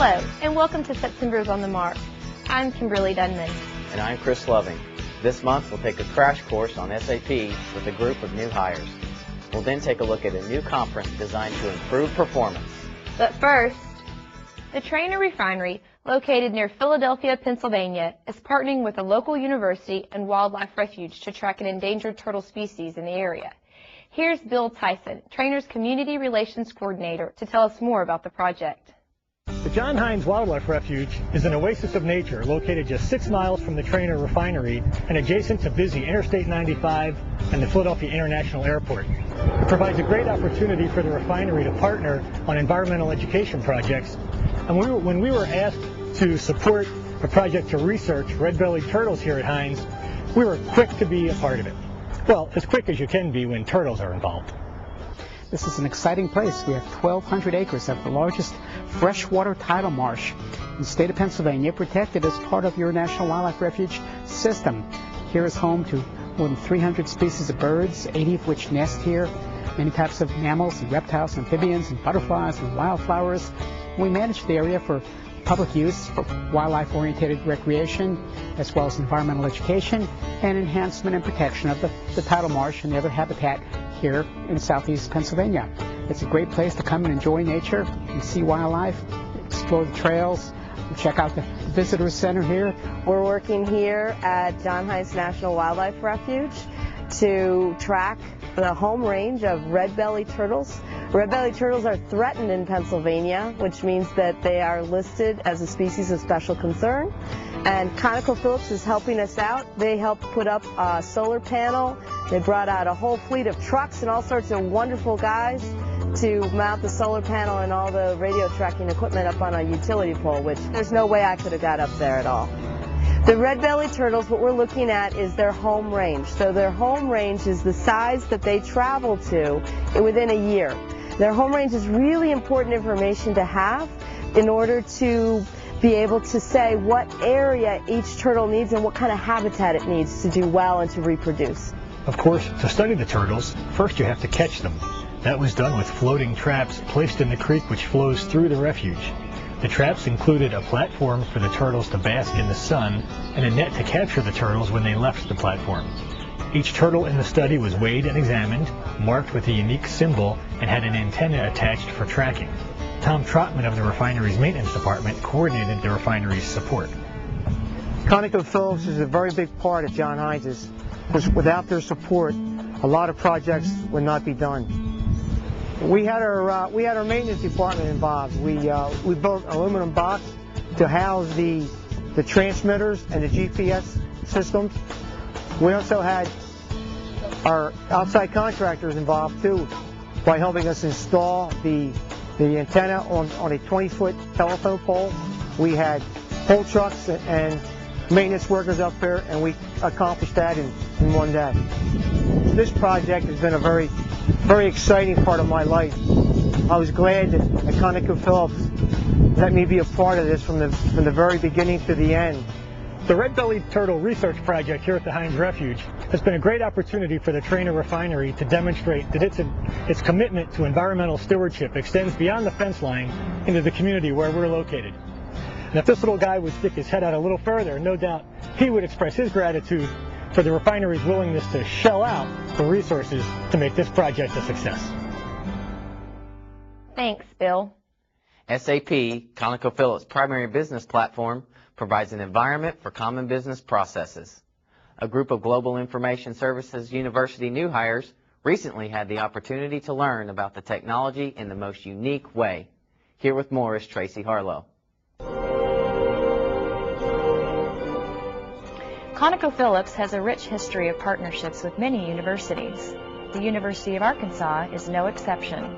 Hello, and welcome to September's On The Mark. I'm Kimberly Dunman. And I'm Chris Loving. This month we'll take a crash course on SAP with a group of new hires. We'll then take a look at a new conference designed to improve performance. But first, the Trainer Refinery, located near Philadelphia, Pennsylvania, is partnering with a local university and wildlife refuge to track an endangered turtle species in the area. Here's Bill Tyson, Trainer's Community Relations Coordinator, to tell us more about the project. The John Heinz Wildlife Refuge is an oasis of nature located just 6 miles from the Trainer Refinery and adjacent to busy Interstate 95 and the Philadelphia International Airport. It provides a great opportunity for the refinery to partner on environmental education projects. And when we were asked to support a project to research red-bellied turtles here at Heinz, we were quick to be a part of it. Well, as quick as you can be when turtles are involved. This is an exciting place. We have 1,200 acres of the largest freshwater tidal marsh in the state of Pennsylvania, protected as part of your National Wildlife Refuge system. Here is home to more than 300 species of birds, 80 of which nest here, many types of mammals and reptiles, amphibians and butterflies and wildflowers. We manage the area for public use, for wildlife-oriented recreation, as well as environmental education and enhancement and protection of the tidal marsh and the other habitat here in southeast Pennsylvania. It's a great place to come and enjoy nature and see wildlife, explore the trails, and check out the visitor center here. We're working here at John Heinz National Wildlife Refuge to track the home range of red-bellied turtles. Red-bellied turtles are threatened in Pennsylvania, which means that they are listed as a species of special concern. And ConocoPhillips is helping us out. They helped put up a solar panel. They brought out a whole fleet of trucks and all sorts of wonderful guys to mount the solar panel and all the radio tracking equipment up on a utility pole, which there's no way I could have got up there at all. The red-bellied turtles, what we're looking at is their home range. So their home range is the size that they travel to within a year. Their home range is really important information to have in order to be able to say what area each turtle needs and what kind of habitat it needs to do well and to reproduce. Of course, to study the turtles, first you have to catch them. That was done with floating traps placed in the creek which flows through the refuge. The traps included a platform for the turtles to bask in the sun and a net to capture the turtles when they left the platform. Each turtle in the study was weighed and examined, marked with a unique symbol, and had an antenna attached for tracking. Tom Trotman of the refinery's maintenance department coordinated the refinery's support. ConocoPhillips is a very big part of John Heinz's, because without their support, a lot of projects would not be done. We had our maintenance department involved. We built an aluminum box to house the transmitters and the GPS systems. We also had our outside contractors involved too, by helping us install the antenna on a 20-foot telephone pole. We had pole trucks and maintenance workers up there, and we accomplished that in one day. This project has been a very, very exciting part of my life. I was glad that ConocoPhillips let me be a part of this from the very beginning to the end. The red-bellied turtle research project here at the Heinz Refuge has been a great opportunity for the Trainer Refinery to demonstrate that its commitment to environmental stewardship extends beyond the fence line into the community where we're located. And if this little guy would stick his head out a little further, no doubt he would express his gratitude for the refinery's willingness to shell out the resources to make this project a success. Thanks, Bill. SAP, ConocoPhillips' primary business platform, provides an environment for common business processes. A group of Global Information Services University new hires recently had the opportunity to learn about the technology in the most unique way. Here with more is Tracy Harlow. ConocoPhillips has a rich history of partnerships with many universities. The University of Arkansas is no exception.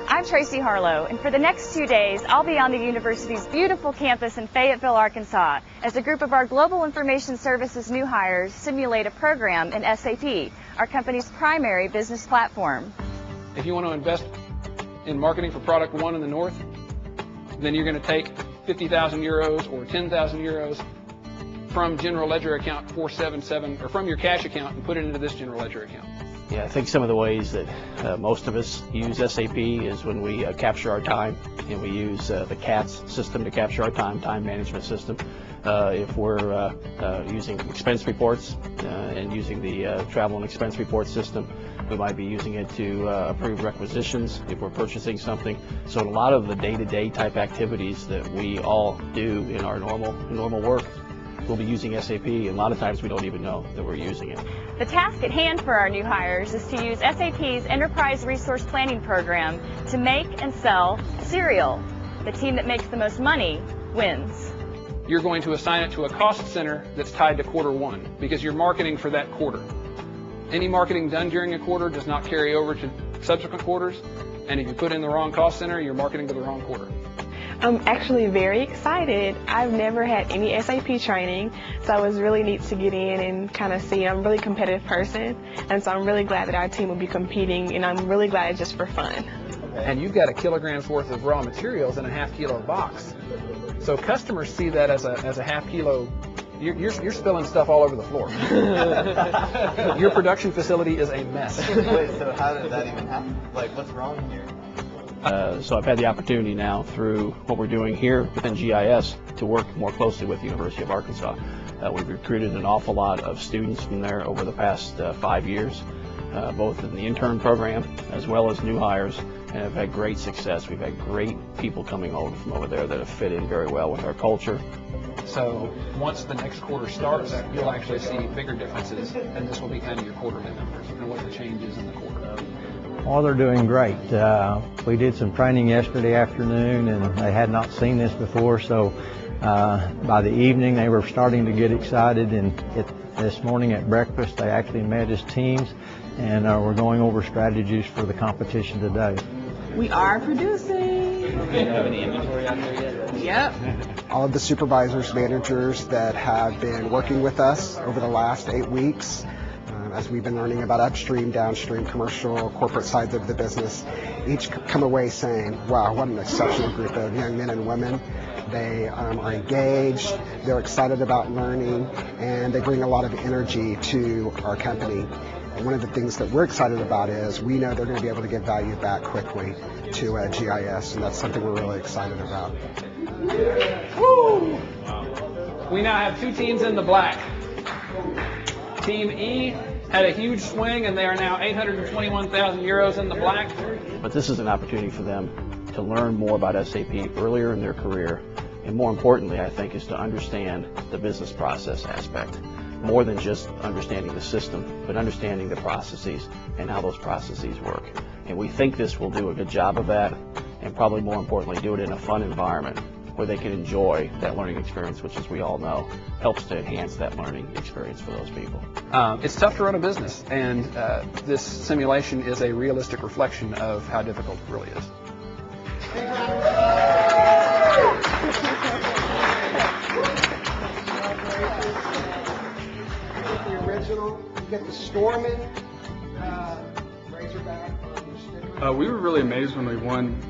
I'm Tracy Harlow, and for the next 2 days, I'll be on the university's beautiful campus in Fayetteville, Arkansas, as a group of our Global Information Services new hires simulate a program in SAP, our company's primary business platform. If you want to invest in marketing for product one in the north, then you're going to take 50,000 euros or 10,000 euros from general ledger account 477, or from your cash account, and put it into this general ledger account. Yeah, I think some of the ways that most of us use SAP is when we capture our time, and we use the CATS system to capture our time management system. If we're using expense reports and using the travel and expense report system, we might be using it to approve requisitions if we're purchasing something. So a lot of the day-to-day type activities that we all do in our normal work, we'll be using SAP, and a lot of times we don't even know that we're using it. The task at hand for our new hires is to use SAP's Enterprise Resource Planning program to make and sell cereal. The team that makes the most money wins. You're going to assign it to a cost center that's tied to quarter one because you're marketing for that quarter. Any marketing done during a quarter does not carry over to subsequent quarters, and if you put in the wrong cost center, you're marketing to the wrong quarter. I'm actually very excited. I've never had any SAP training, so it was really neat to get in and kind of see. I'm a really competitive person, and so I'm really glad that our team will be competing, and I'm really glad it's just for fun. And you've got a kilogram's worth of raw materials in a half kilo box. So customers see that as a half kilo. You're spilling stuff all over the floor. Your production facility is a mess. Wait, so how did that even happen? Like, what's wrong here? So I've had the opportunity now through what we're doing here within GIS to work more closely with the University of Arkansas. We've recruited an awful lot of students from there over the past 5 years, both in the intern program as well as new hires, and have had great success. We've had great people coming over from over there that have fit in very well with our culture. So once the next quarter starts, you'll actually see bigger differences, and this will be kind of your quarterly numbers and what the change is in the quarter. Oh, they're doing great. We did some training yesterday afternoon, and they had not seen this before, so by the evening they were starting to get excited, and this morning at breakfast they actually met as teams, and we're going over strategies for the competition today. We are producing. Do you have any inventory out there yet? Yep. All of the supervisors, managers that have been working with us over the last 8 weeks, as we've been learning about upstream, downstream, commercial, corporate sides of the business, each come away saying, wow, what an exceptional group of young men and women. They are engaged, they're excited about learning, and they bring a lot of energy to our company. And one of the things that we're excited about is we know they're going to be able to give value back quickly to GIS, and that's something we're really excited about. Woo! We now have 2 teams in the black. Team E had a huge swing, and they are now 821,000 euros in the black. But this is an opportunity for them to learn more about SAP earlier in their career, and more importantly, I think, is to understand the business process aspect. More than just understanding the system, but understanding the processes and how those processes work. And we think this will do a good job of that, and probably more importantly, do it in a fun environment where they can enjoy that learning experience, which, as we all know, helps to enhance that learning experience for those people. It's tough to run a business, and this simulation is a realistic reflection of how difficult it really is. The original, you get the Stormin Razorback on your sticker. We were really amazed when we won.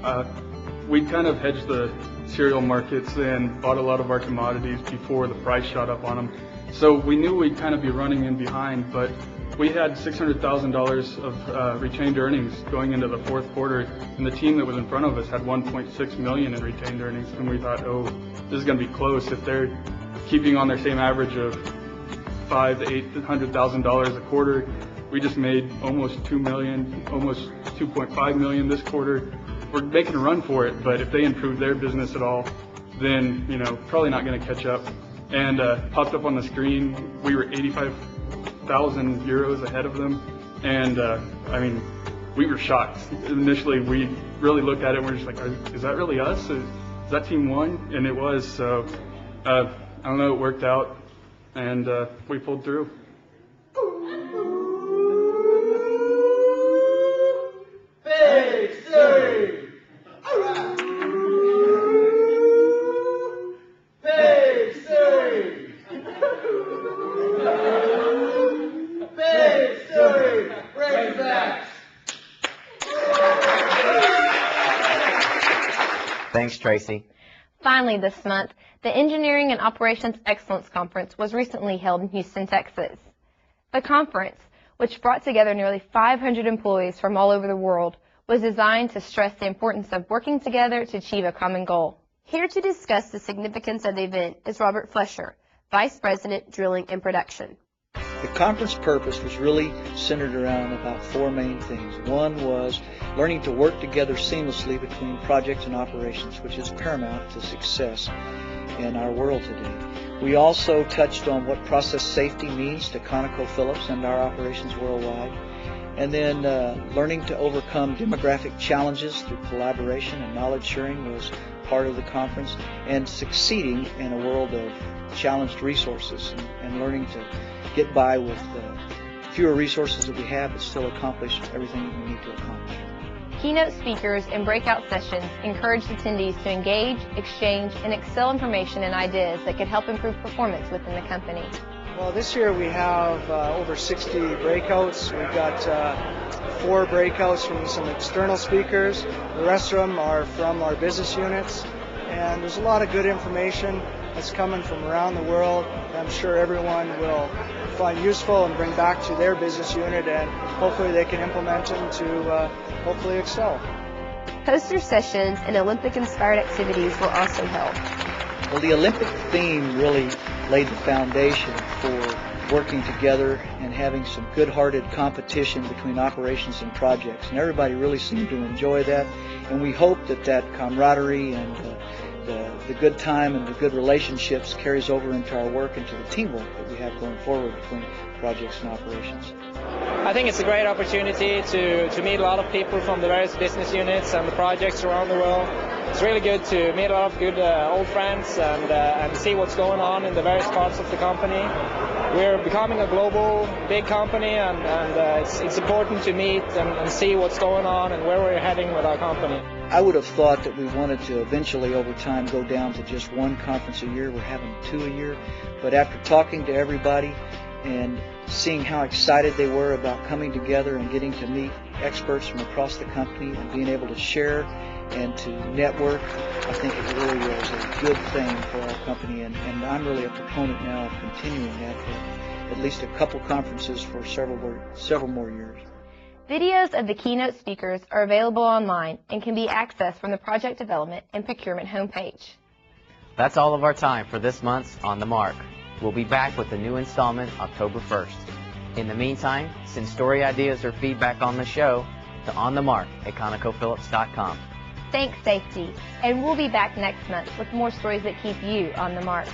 We kind of hedged the cereal markets and bought a lot of our commodities before the price shot up on them. So we knew we'd kind of be running in behind, but we had $600,000 of retained earnings going into the fourth quarter, and the team that was in front of us had $1.6 million in retained earnings, and we thought, oh, this is going to be close. If they're keeping on their same average of $500,000 to $800,000 a quarter, we just made almost $2 million, almost $2.5 million this quarter. We're making a run for it, but if they improve their business at all, then, probably not going to catch up. And popped up on the screen, we were 85,000 euros ahead of them, and we were shocked. Initially, we really looked at it and we're just like, is that really us? Is that team one? And it was, so I don't know, it worked out, and we pulled through. Thanks, Tracy. Finally this month, the Engineering and Operations Excellence Conference was recently held in Houston, Texas. The conference, which brought together nearly 500 employees from all over the world, was designed to stress the importance of working together to achieve a common goal. Here to discuss the significance of the event is Robert Flesher, Vice President, Drilling and Production. The conference purpose was really centered around about four main things. One was learning to work together seamlessly between projects and operations, which is paramount to success in our world today. We also touched on what process safety means to ConocoPhillips and our operations worldwide. And then learning to overcome demographic challenges through collaboration and knowledge sharing was part of the conference, and succeeding in a world of challenged resources and learning to get by with fewer resources that we have but still accomplish everything that we need to accomplish. Keynote speakers and breakout sessions encouraged attendees to engage, exchange, and excel information and ideas that could help improve performance within the company. Well, this year we have over 60 breakouts. We've got 4 breakouts from some external speakers. The rest of them are from our business units. And there's a lot of good information that's coming from around the world. I'm sure everyone will find useful and bring back to their business unit, and hopefully they can implement them to hopefully excel. Poster sessions and Olympic-inspired activities were also held. Well, the Olympic theme really laid the foundation for working together and having some good-hearted competition between operations and projects. And everybody really seemed to enjoy that. And we hope that that camaraderie and the good time and the good relationships carries over into our work, into the teamwork that we have going forward between projects and operations. I think it's a great opportunity to meet a lot of people from the various business units and the projects around the world. It's really good to meet a lot of good old friends and see what's going on in the various parts of the company. We're becoming a global big company, and it's important to meet and see what's going on and where we're heading with our company. I would have thought that we wanted to eventually over time go down to just one conference a year. We're having 2 a year. But after talking to everybody and seeing how excited they were about coming together and getting to meet experts from across the company and being able to share and to network, I think it really was a good thing for our company, and I'm really a proponent now of continuing that for at least a couple conferences for several more years. Videos of the keynote speakers are available online and can be accessed from the Project Development and Procurement homepage. That's all of our time for this month's On The Mark. We'll be back with a new installment October 1st. In the meantime, send story ideas or feedback on the show to onthemark@conocophillips.com. Thanks, Safety, and we'll be back next month with more stories that keep you on the mark.